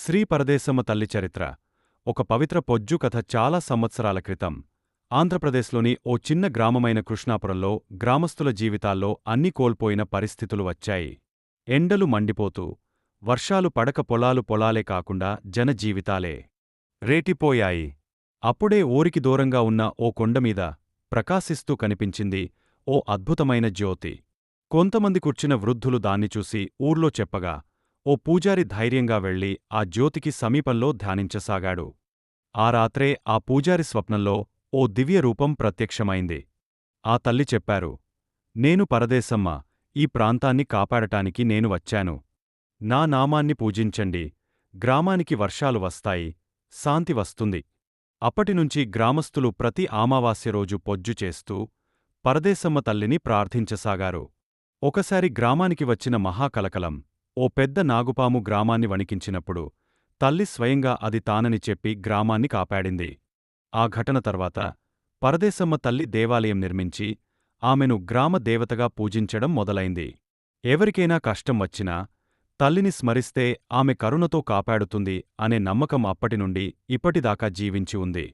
శ్రీ పరదేశమ్మ తల్లి చరిత్ర. ఒక పవిత్ర పొజ్జు కథ. చాలా సంవత్సరాల క్రితం ఆంధ్రప్రదేశ్లోని ఓ చిన్న గ్రామమైన కృష్ణాపురంలో గ్రామస్తుల జీవితాల్లో అన్నీ కోల్పోయిన పరిస్థితులు వచ్చాయి. ఎండలు మండిపోతూ, వర్షాలు పడక పొలాలు పొలాలే కాకుండా జనజీవితాలే రేటిపోయాయి. అప్పుడే ఊరికి దూరంగా ఉన్న ఓ కొండమీద ప్రకాశిస్తూ కనిపించింది ఓ అద్భుతమైన జ్యోతి. కొంతమంది కూర్చిన వృద్ధులు దాన్ని చూసి ఊర్లో చెప్పగా ఓ పూజారి ధైర్యంగా వెళ్లి ఆ జ్యోతికి సమీపంలో ధ్యానించసాగాడు. ఆ రాత్రే ఆ పూజారి స్వప్నంలో ఓ దివ్యరూపం ప్రత్యక్షమైంది. ఆ తల్లి చెప్పారు, నేను పరదేశమ్మ, ఈ ప్రాంతాన్ని కాపాడటానికి నేను వచ్చాను. నా నామాన్ని పూజించండి, గ్రామానికి వర్షాలు వస్తాయి, శాంతి వస్తుంది. అప్పటినుంచి గ్రామస్థులు ప్రతి అమావాస్య రోజు పొజ్జు చేస్తూ పరదేశమ్మ తల్లిని ప్రార్థించసాగారు. ఒకసారి గ్రామానికి వచ్చిన మహాకలకలం, ఓ పెద్ద నాగుపాము గ్రామాన్ని వణికించినప్పుడు తల్లి స్వయంగా అది తానని చెప్పి గ్రామాన్ని కాపాడింది. ఆ ఘటన తర్వాత పరదేశమ్మ తల్లి దేవాలయం నిర్మించి ఆమెను గ్రామ దేవతగా పూజించడం మొదలైంది. ఎవరికైనా కష్టం వచ్చినా తల్లిని స్మరిస్తే ఆమె కరుణతో కాపాడుతుంది అనే నమ్మకం అప్పటినుండి ఇప్పటిదాకా జీవించి ఉంది.